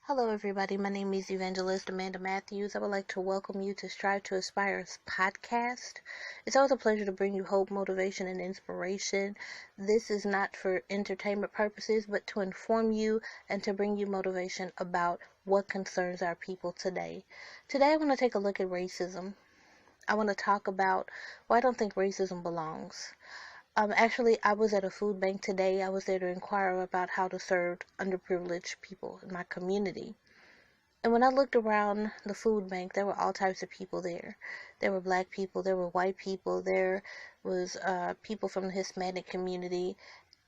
Hello, everybody. My name is Evangelist Amanda Matthews. I would like to welcome you to Strive to Aspire's podcast. It's always a pleasure to bring you hope, motivation, and inspiration. This is not for entertainment purposes, but to inform you and to bring you motivation about what concerns our people today. Today, I want to take a look at racism. I want to talk about why I don't think racism belongs. Actually, I was at a food bank today. I was there to inquire about how to serve underprivileged people in my community. And when I looked around the food bank, there were all types of people there. There were black people, there were white people, there was people from the Hispanic community,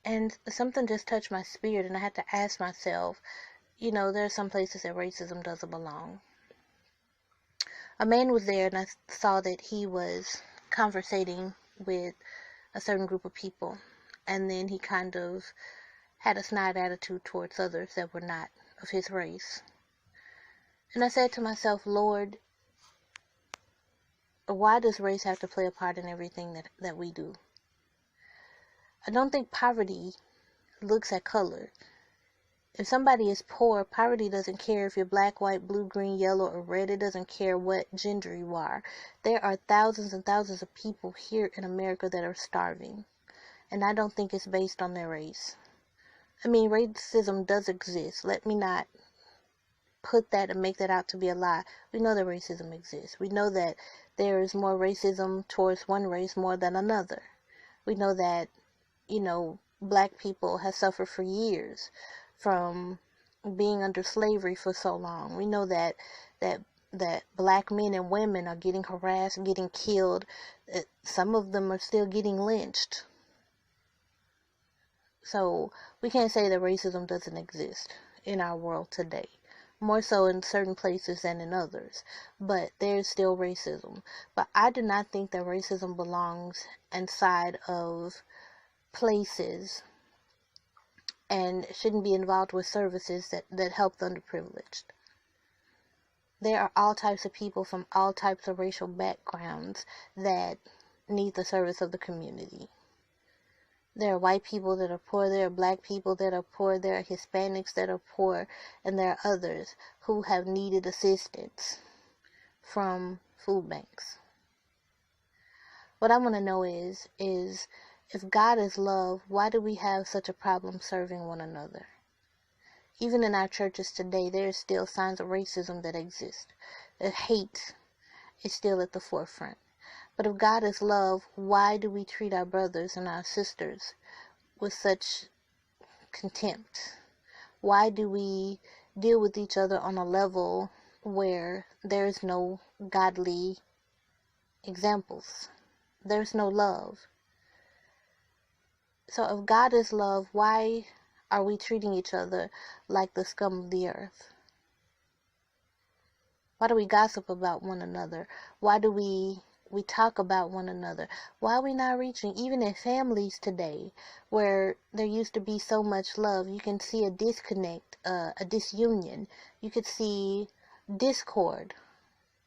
and something just touched my spirit, and I had to ask myself, there are some places that racism doesn't belong. A man was there, and I saw that he was conversating with a certain group of people, and then he kind of had a snide attitude towards others that were not of his race. And I said to myself, Lord, why does race have to play a part in everything that we do? I don't think poverty looks at color. If somebody is poor, poverty doesn't care if you're black, white, blue, green, yellow, or red. It doesn't care what gender you are. There are thousands and thousands of people here in America that are starving. And I don't think it's based on their race. I mean, racism does exist. Let me not put that and make that out to be a lie. We know that racism exists. We know that there is more racism towards one race more than another. We know that, black people have suffered for years from being under slavery for so long. We know that black men and women are getting harassed, getting killed. Some of them are still getting lynched. So we can't say that racism doesn't exist in our world today. More so in certain places than in others. But there's still racism. But I do not think that racism belongs inside of places and shouldn't be involved with services that help the underprivileged. There are all types of people from all types of racial backgrounds that need the service of the community. There are white people that are poor, there are black people that are poor, there are Hispanics that are poor, and there are others who have needed assistance from food banks. What I want to know is if God is love, why do we have such a problem serving one another? Even in our churches today, there are still signs of racism that exist. The hate is still at the forefront. But if God is love, why do we treat our brothers and our sisters with such contempt? Why do we deal with each other on a level where there is no godly examples? There's no love. So if God is love, why are we treating each other like the scum of the earth? Why do we gossip about one another? Why do we talk about one another? Why are we not reaching, even in families today, where there used to be so much love, you can see a disconnect, a disunion. You could see discord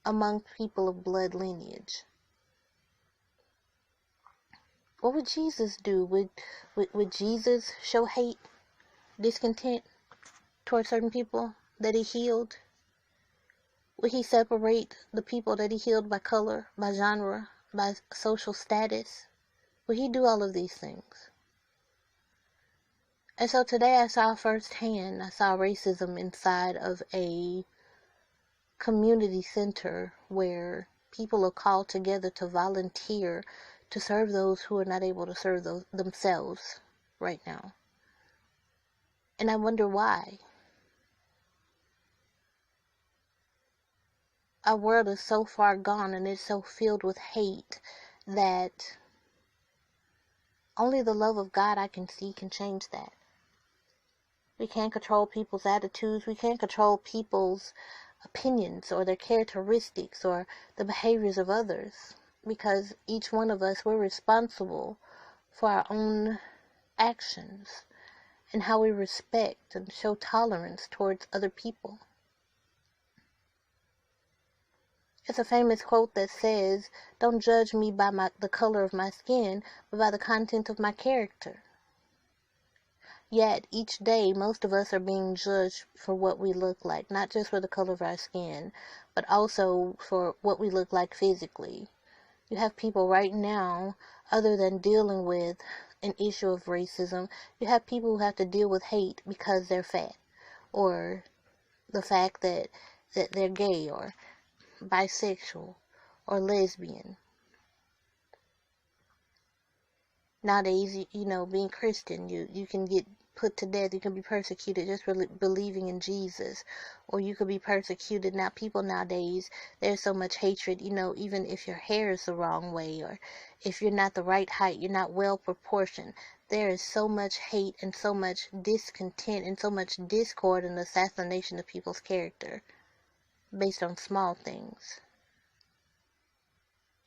among people of blood lineage. What would Jesus do? Would Jesus show hate, discontent towards certain people that he healed? Would he separate the people that he healed by color, by genre, by social status? Would he do all of these things? And so today I saw racism inside of a community center where people are called together to volunteer to serve those who are not able to serve themselves right now. And I wonder why. Our world is so far gone and it's so filled with hate that only the love of God I can see can change that. We can't control people's attitudes. We can't control people's opinions or their characteristics or the behaviors of others, because each one of us, we're responsible for our own actions and how we respect and show tolerance towards other people. It's a famous quote that says, "Don't judge me by the color of my skin, but by the content of my character." Yet, each day, most of us are being judged for what we look like, not just for the color of our skin, but also for what we look like physically. You have people right now, other than dealing with an issue of racism, you have people who have to deal with hate because they're fat, or the fact that they're gay, or bisexual, or lesbian. Nowadays, being Christian, you can get put to death. You can be persecuted just for believing in Jesus, or you could be persecuted. Now, people nowadays, there's so much hatred, even if your hair is the wrong way, or if you're not the right height, you're not well proportioned. There is so much hate and so much discontent and so much discord and assassination of people's character based on small things.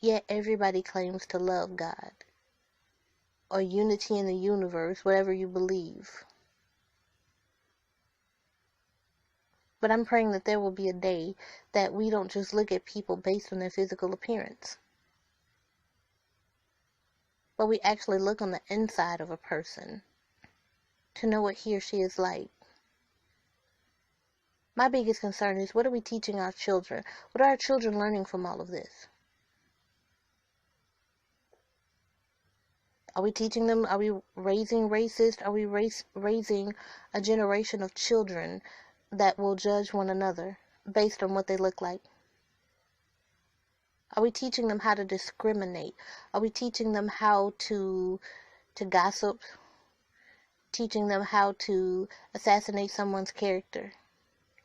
Yet everybody claims to love God, or unity in the universe, whatever you believe. But I'm praying that there will be a day that we don't just look at people based on their physical appearance, but we actually look on the inside of a person to know what he or she is like. My biggest concern is, what are we teaching our children? What are our children learning from all of this? Are we teaching them? Are we raising racist? Are we raising a generation of children that will judge one another based on what they look like? Are we teaching them how to discriminate? Are we teaching them how to gossip? Teaching them how to assassinate someone's character?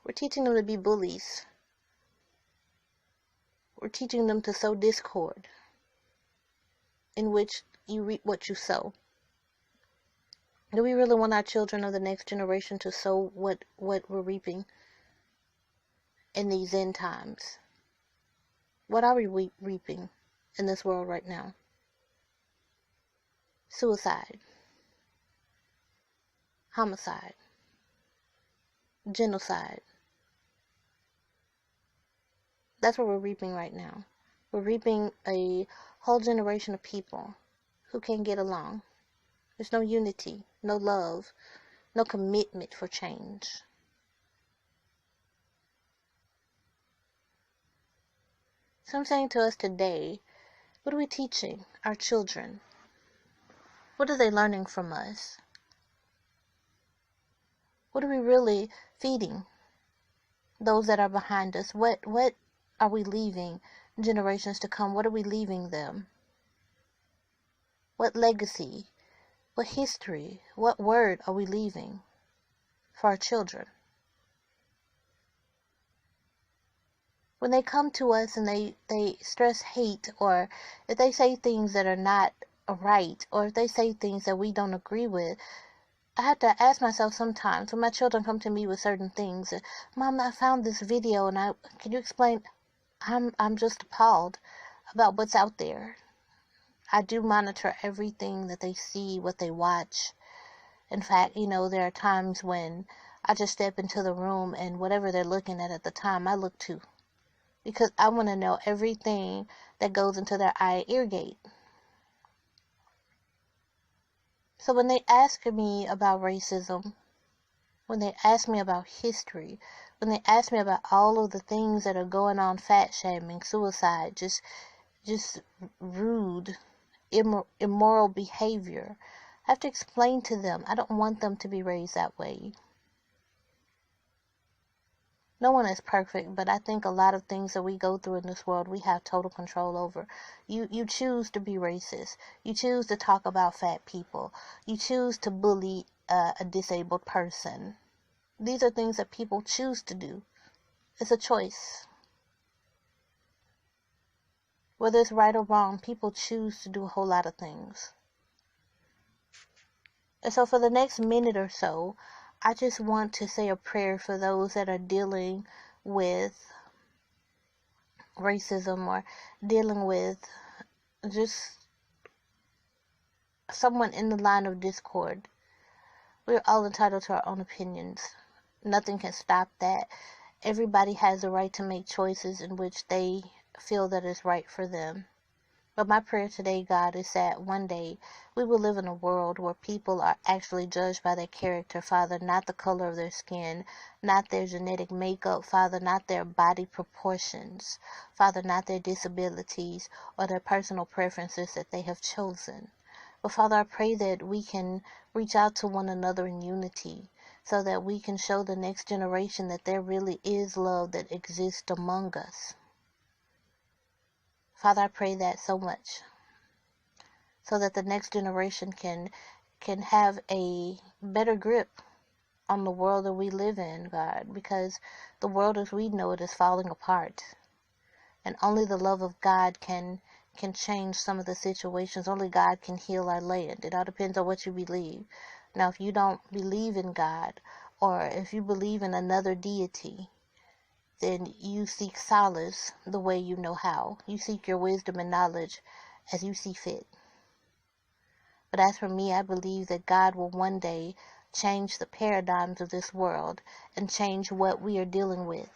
We're teaching them to be bullies. We're teaching them to sow discord, in which you reap what you sow. Do we really want our children of the next generation to sow what we're reaping in these end times? What are we reaping in this world right now? Suicide, homicide, genocide. That's what we're reaping right now. We're reaping a whole generation of people who can't get along. There's no unity, no love, no commitment for change. So I'm saying to us today, what are we teaching our children? What are they learning from us? What are we really feeding those that are behind us? What are we leaving generations to come? What are we leaving them? What legacy, what history, what word are we leaving for our children? When they come to us and they stress hate, or if they say things that are not right, or if they say things that we don't agree with, I have to ask myself sometimes when my children come to me with certain things, Mom, I found this video and can you explain? I'm just appalled about what's out there. I do monitor everything that they see, what they watch. In fact, there are times when I just step into the room and whatever they're looking at the time, I look too. Because I want to know everything that goes into their eye ear gate. So when they ask me about racism, when they ask me about history, when they ask me about all of the things that are going on, fat shaming, suicide, just rude, immoral behavior, I have to explain to them, I don't want them to be raised that way. No one is perfect, but I think a lot of things that we go through in this world, we have total control over. You choose to be racist. You choose to talk about fat people. You choose to bully a disabled person. These are things that people choose to do. It's a choice. Whether it's right or wrong, people choose to do a whole lot of things. And so for the next minute or so, I just want to say a prayer for those that are dealing with racism, or dealing with just someone in the line of discord. We're all entitled to our own opinions. Nothing can stop that. Everybody has the right to make choices in which they feel that is right for them. But my prayer today, God, is that one day we will live in a world where people are actually judged by their character, Father, not the color of their skin, not their genetic makeup, Father, not their body proportions, Father, not their disabilities or their personal preferences that they have chosen. But Father, I pray that we can reach out to one another in unity so that we can show the next generation that there really is love that exists among us. Father, I pray that so much, so that the next generation can have a better grip on the world that we live in, God, because the world as we know it is falling apart. And only the love of God can change some of the situations. Only God can heal our land. It all depends on what you believe. Now, if you don't believe in God, or if you believe in another deity, then you seek solace the way you know how. You seek your wisdom and knowledge as you see fit. But as for me, I believe that God will one day change the paradigms of this world and change what we are dealing with.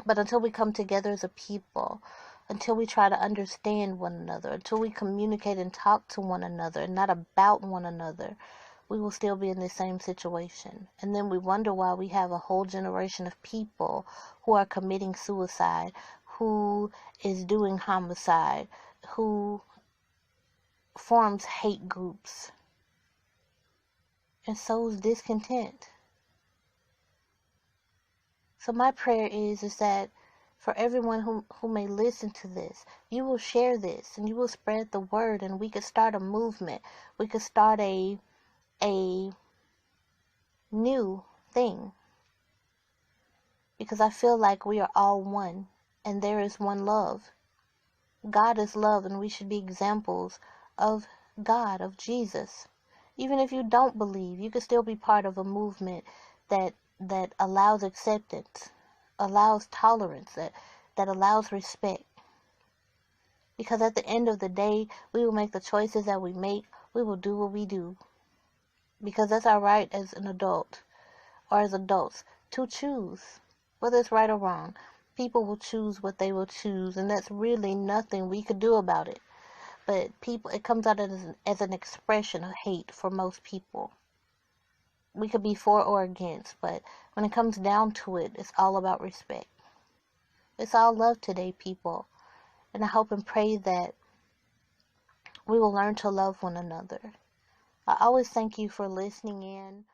But until we come together as a people, until we try to understand one another, until we communicate and talk to one another and not about one another, we will still be in the same situation. And then we wonder why we have a whole generation of people who are committing suicide, who is doing homicide, who forms hate groups, and sows discontent. So my prayer is that for everyone who may listen to this, you will share this and you will spread the word, and we could start a movement. We could start a new thing, because I feel like we are all one and there is one love. God is love, and we should be examples of God, of Jesus. Even if you don't believe, you can still be part of a movement that allows acceptance, allows tolerance, that allows respect. Because at the end of the day, we will make the choices that we make. We will do what we do. Because that's our right as an adult, or as adults, to choose. Whether it's right or wrong, people will choose what they will choose, and that's really nothing we could do about it. But people, it comes out as an expression of hate for most people. We could be for or against, but when it comes down to it, it's all about respect. It's all love today, people. And I hope and pray that we will learn to love one another. I always thank you for listening in.